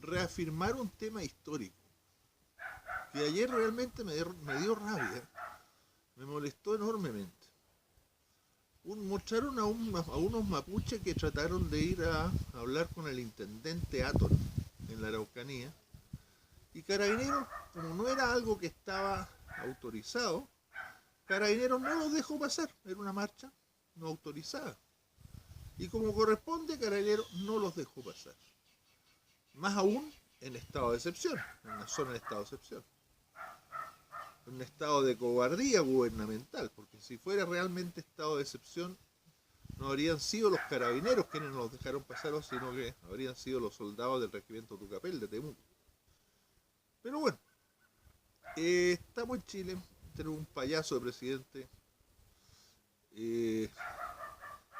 reafirmar un tema histórico, que ayer realmente me dio rabia, me molestó enormemente. Mostraron a unos mapuches que trataron de ir a hablar con el intendente Aton en la Araucanía, y Carabineros, como no era algo que estaba autorizado, Carabineros no los dejó pasar, era una marcha no autorizada. Y como corresponde, Carabineros no los dejó pasar. Más aún en estado de excepción, en una zona de estado de excepción. En un estado de cobardía gubernamental, porque si fuera realmente estado de excepción, no habrían sido los carabineros quienes nos dejaron pasar, sino que habrían sido los soldados del regimiento Tucapel de Temuco. Pero bueno, estamos en Chile, tenemos un payaso de presidente que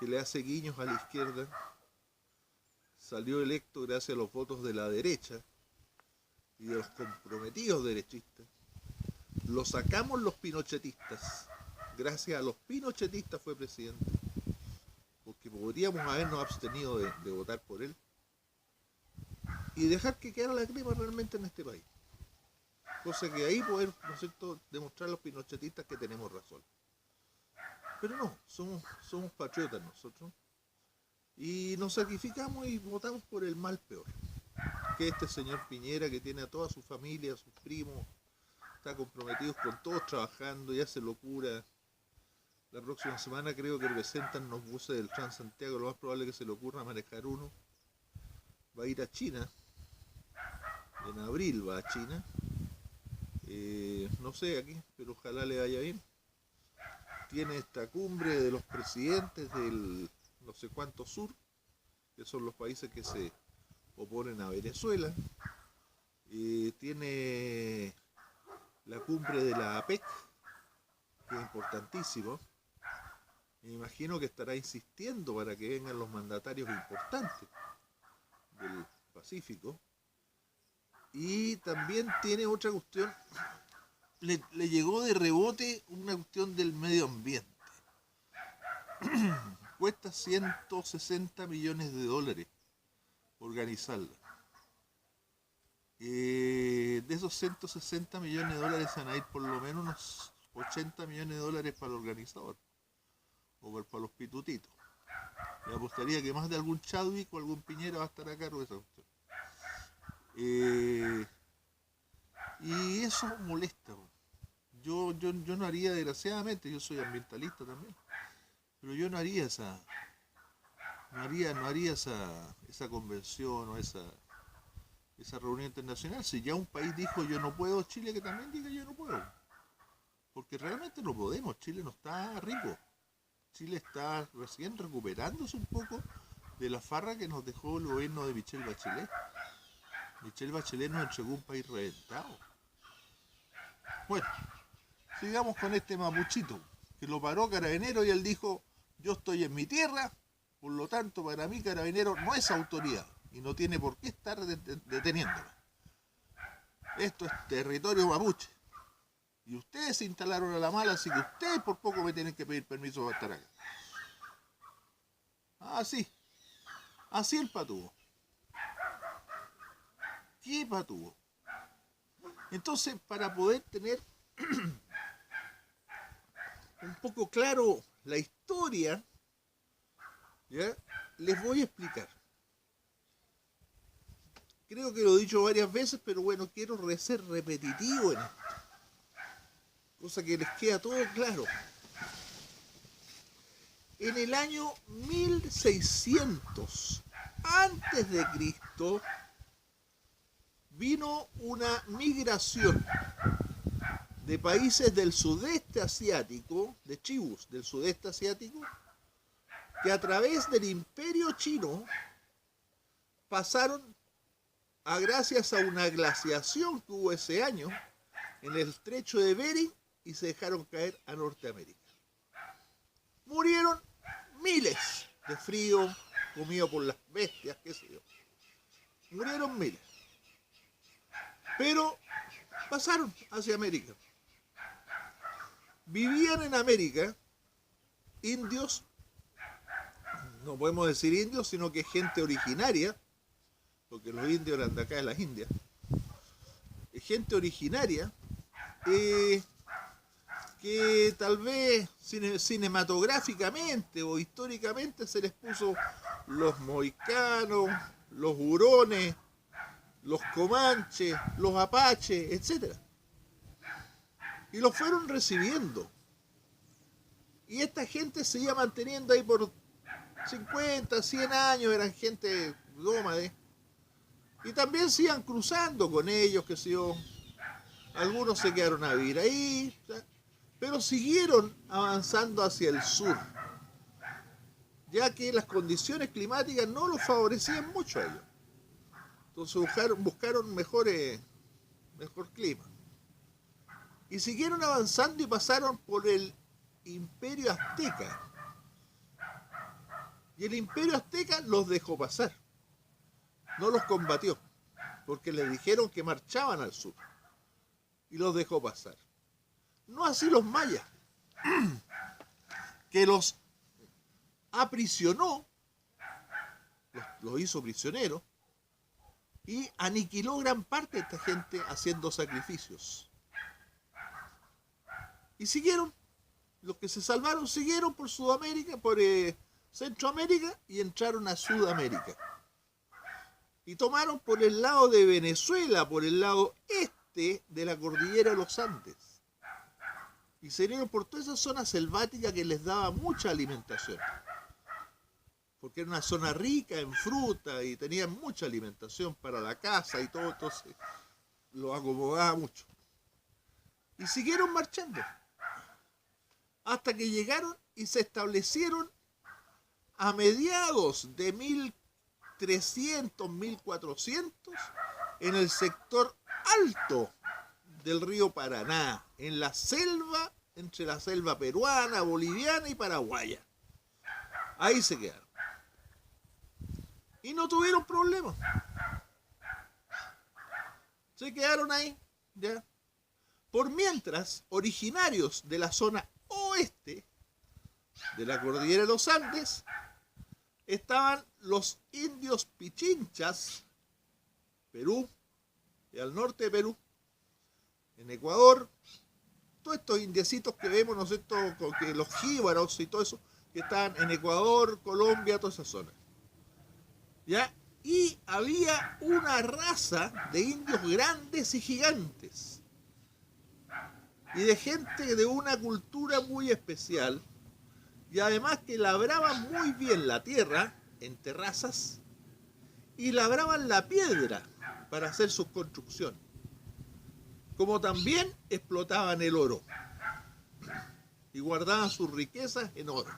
le hace guiños a la izquierda, salió electo gracias a los votos de la derecha y de los comprometidos derechistas. Lo sacamos los pinochetistas, gracias a los pinochetistas fue presidente, porque podríamos habernos abstenido de votar por él y dejar que quedara la crema realmente en este país. Cosa que ahí poder, ¿no es cierto?, demostrar a los pinochetistas que tenemos razón. Pero no, somos patriotas nosotros. Y nos sacrificamos y votamos por el mal peor. Que este señor Piñera, que tiene a toda su familia, a sus primos, está comprometido con todos trabajando y hace locura. La próxima semana creo que presentan los buses del Transantiago, lo más probable es que se le ocurra manejar uno. Va a ir a China. En abril va a China. No sé aquí, pero ojalá le vaya bien. Tiene esta cumbre de los presidentes del no sé cuánto sur, que son los países que se oponen a Venezuela. Tiene la cumbre de la APEC, que es importantísimo. Me imagino que estará insistiendo para que vengan los mandatarios importantes del Pacífico. Y también tiene otra cuestión, le llegó de rebote una cuestión del medio ambiente. Cuesta 160 millones de dólares organizarla. De esos 160 millones de dólares van a ir por lo menos unos 80 millones de dólares para el organizador, o para los pitutitos. Me apostaría que más de algún Chadwick o algún Piñera va a estar a cargo de esa cuestión. Y eso molesta. Yo no haría, desgraciadamente, yo soy ambientalista también, pero yo no haría esa convención o esa reunión internacional. Si ya un país dijo yo no puedo, Chile que también diga yo no puedo. Porque realmente no podemos, Chile no está rico. Chile está recién recuperándose un poco de la farra que nos dejó el gobierno de Michelle Bachelet. Michelle Bachelet nos entregó un país reventado. Bueno, sigamos con este mapuchito, que lo paró Carabinero y él dijo, yo estoy en mi tierra, por lo tanto para mí Carabinero no es autoridad y no tiene por qué estar deteniéndome. Esto es territorio mapuche. Y ustedes se instalaron a la mala, así que ustedes por poco me tienen que pedir permiso para estar acá. Así el patuvo. ¿Qué patuvo? Entonces, para poder tener un poco claro la historia, ¿ya?, les voy a explicar. Creo que lo he dicho varias veces, pero bueno, quiero ser repetitivo en esto. Cosa que les queda todo claro. En el año 1600 antes de Cristo vino una migración de países del sudeste asiático, de tribus del sudeste asiático, que a través del imperio chino pasaron gracias a una glaciación que hubo ese año en el estrecho de Bering y se dejaron caer a Norteamérica. Murieron miles de frío, comido por las bestias, qué sé yo. Murieron miles. Pero pasaron hacia América. Vivían en América indios, no podemos decir indios, sino que gente originaria porque los indios eran de acá de las Indias, gente originaria, que tal vez cinematográficamente o históricamente se les puso los mohicanos, los hurones, los comanches, los apaches, etc. Y los fueron recibiendo. Y esta gente se iba manteniendo ahí por 50, 100 años, eran gente nómade. Y también se iban cruzando con ellos, que sé yo. Algunos se quedaron a vivir ahí, ¿sí? Pero siguieron avanzando hacia el sur, ya que las condiciones climáticas no los favorecían mucho a ellos. Entonces buscaron mejor clima. Y siguieron avanzando y pasaron por el Imperio Azteca. Y el Imperio Azteca los dejó pasar. No los combatió, porque les dijeron que marchaban al sur. Y los dejó pasar. No así los mayas, que los aprisionó, los hizo prisioneros, y aniquiló gran parte de esta gente haciendo sacrificios. Y siguieron, los que se salvaron siguieron por Sudamérica, por Centroamérica, y entraron a Sudamérica. Y tomaron por el lado de Venezuela, por el lado este de la cordillera de los Andes. Y se vinieron por toda esa zona selvática que les daba mucha alimentación. Porque era una zona rica en fruta y tenían mucha alimentación para la caza y todo, entonces lo acomodaba mucho. Y siguieron marchando. Hasta que llegaron y se establecieron a mediados de 1300, 1400 en el sector alto del río Paraná, en la selva, entre la selva peruana, boliviana y paraguaya. Ahí se quedaron. Y no tuvieron problemas. Se quedaron ahí, ¿ya? Por mientras, originarios de la zona oeste de la cordillera de los Andes, estaban los indios pichinchas, Perú, y al norte de Perú, en Ecuador, todos estos indiecitos que vemos, ¿no es cierto?, que los jíbaros y todo eso, que estaban en Ecuador, Colombia, toda esa zona. ¿Ya? Y había una raza de indios grandes y gigantes. Y de gente de una cultura muy especial. Y además que labraban muy bien la tierra en terrazas y labraban la piedra para hacer sus construcciones. Como también explotaban el oro y guardaban sus riquezas en oro,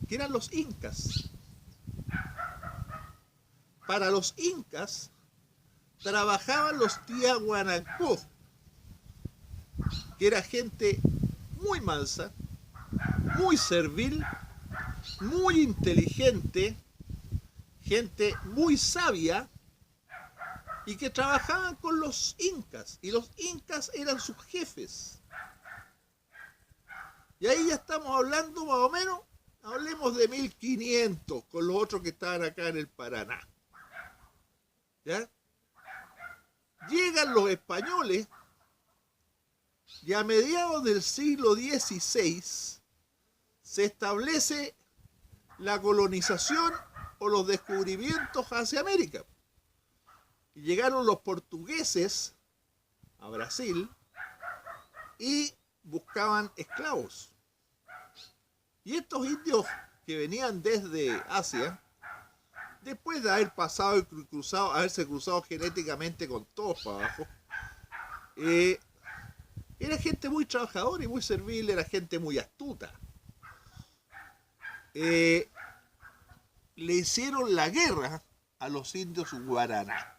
que eran los incas. Para los incas trabajaban los tiahuanacó, que era gente muy mansa, muy servil, muy inteligente, gente muy sabia, y que trabajaban con los incas, y los incas eran sus jefes. Y ahí ya estamos hablando más o menos, hablemos de 1500, con los otros que estaban acá en el Paraná. ¿Ya? Llegan los españoles, y a mediados del siglo XVI se establece la colonización o los descubrimientos hacia América. Y llegaron los portugueses a Brasil y buscaban esclavos. Y estos indios que venían desde Asia, después de haber pasado y cruzado, haberse cruzado genéticamente con todos para abajo, era gente muy trabajadora y muy servil, era gente muy astuta. Le hicieron la guerra a los indios guaraná.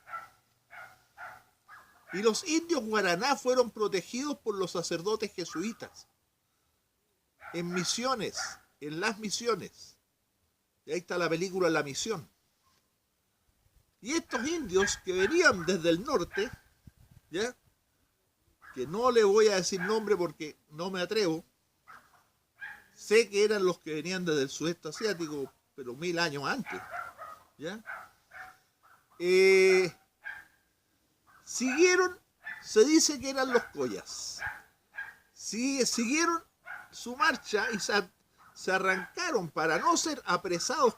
Y los indios guaraná fueron protegidos por los sacerdotes jesuitas en misiones, en las misiones. Y ahí está la película La Misión. Y estos indios que venían desde el norte, ¿ya?, que no le voy a decir nombre porque no me atrevo, sé que eran los que venían desde el sudeste asiático, pero 1000 años antes, ¿ya?, siguieron, se dice que eran los collas, siguieron su marcha y se arrancaron para no ser apresados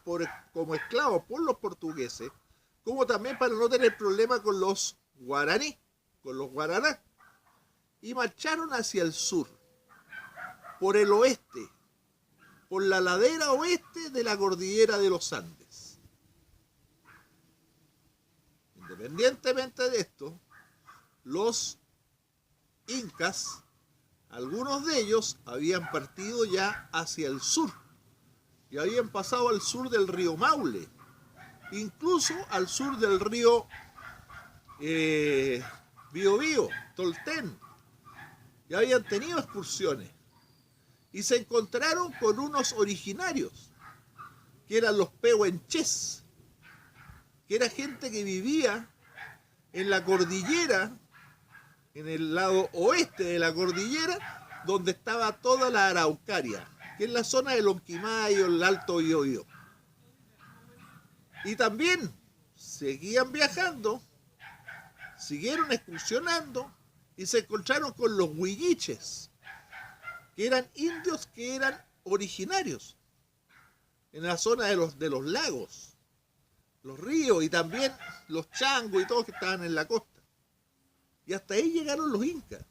como esclavos por los portugueses, como también para no tener problema con los guaraní, con los guaraná, y marcharon hacia el sur, por el oeste, por la ladera oeste de la cordillera de los Andes. Independientemente de esto, los incas, algunos de ellos habían partido ya hacia el sur y habían pasado al sur del río Maule, incluso al sur del río Biobío, Tolten, y habían tenido excursiones y se encontraron con unos originarios que eran los pehuenches, que era gente que vivía en la cordillera, en el lado oeste de la cordillera, donde estaba toda la Araucaria, que es la zona del Lonquimayo, el Alto Biobío. Y también seguían viajando, siguieron excursionando y se encontraron con los huilliches, que eran indios que eran originarios en la zona de los lagos, los ríos y también los changos y todos que estaban en la costa. Y hasta ahí llegaron los incas.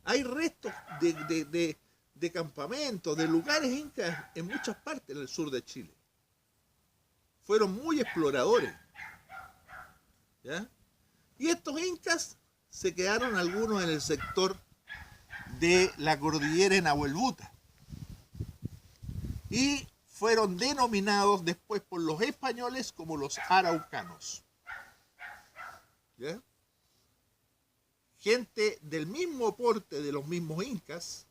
Hay restos de campamentos, de lugares incas en muchas partes del sur de Chile. Fueron muy exploradores, ¿ya? Y estos incas se quedaron algunos en el sector de la cordillera de Nahuelbuta. Y fueron denominados después por los españoles como los araucanos, ¿ya? Gente del mismo porte de los mismos incas,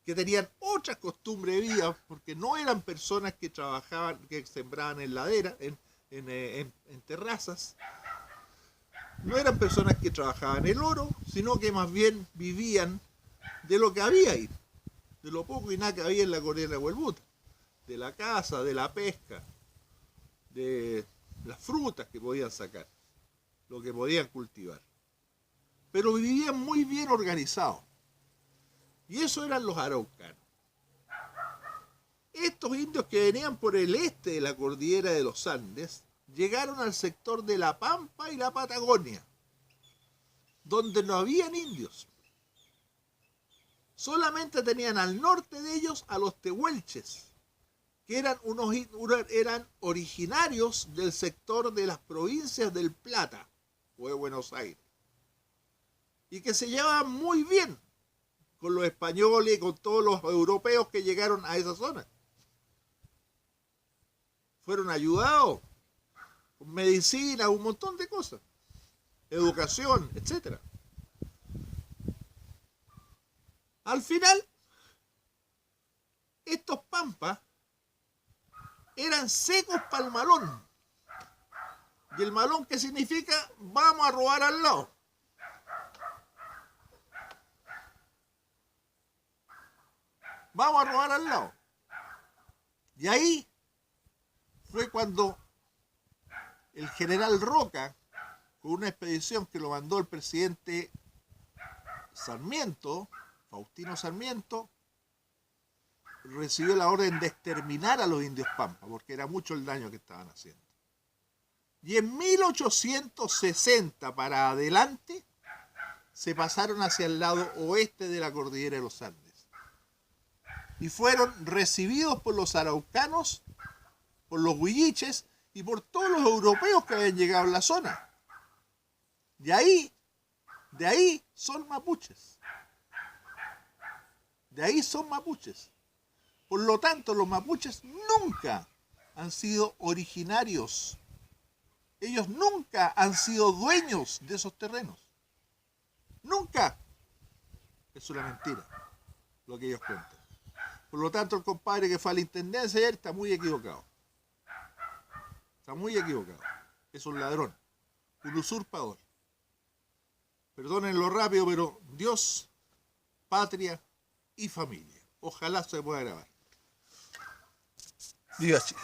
que tenían otras costumbres de vida, porque no eran personas que trabajaban, que sembraban en ladera, en terrazas, no eran personas que trabajaban el oro, sino que más bien vivían de lo que había ahí, de lo poco y nada que había en la cordillera de Huelbuta, de la caza, de la pesca, de las frutas que podían sacar, lo que podían cultivar. Pero vivían muy bien organizados. Y eso eran los araucanos. Estos indios que venían por el este de la cordillera de los Andes llegaron al sector de la Pampa y la Patagonia, donde no habían indios. Solamente tenían al norte de ellos a los tehuelches, que eran originarios del sector de las provincias del Plata o de Buenos Aires, y que se llevaban muy bien con los españoles y con todos los europeos que llegaron a esa zona. Fueron ayudados con medicina, un montón de cosas, educación, etc. Al final, estos pampas eran secos para el malón. ¿Y el malón qué significa? Vamos a robar al lado. Vamos a robar al lado. Y ahí fue cuando el general Roca, con una expedición que lo mandó el presidente Sarmiento, Faustino Sarmiento, recibió la orden de exterminar a los indios pampa, porque era mucho el daño que estaban haciendo. Y en 1860 para adelante se pasaron hacia el lado oeste de la cordillera de los Andes. Y fueron recibidos por los araucanos, por los huilliches y por todos los europeos que habían llegado a la zona. De ahí son mapuches. De ahí son mapuches. Por lo tanto, los mapuches nunca han sido originarios. Ellos nunca han sido dueños de esos terrenos. Nunca. Es una mentira lo que ellos cuentan. Por lo tanto, el compadre que fue a la intendencia ayer está muy equivocado. Está muy equivocado. Es un ladrón, un usurpador. Perdónenlo rápido, pero Dios, patria y familia. Ojalá se pueda grabar. Viva Chile.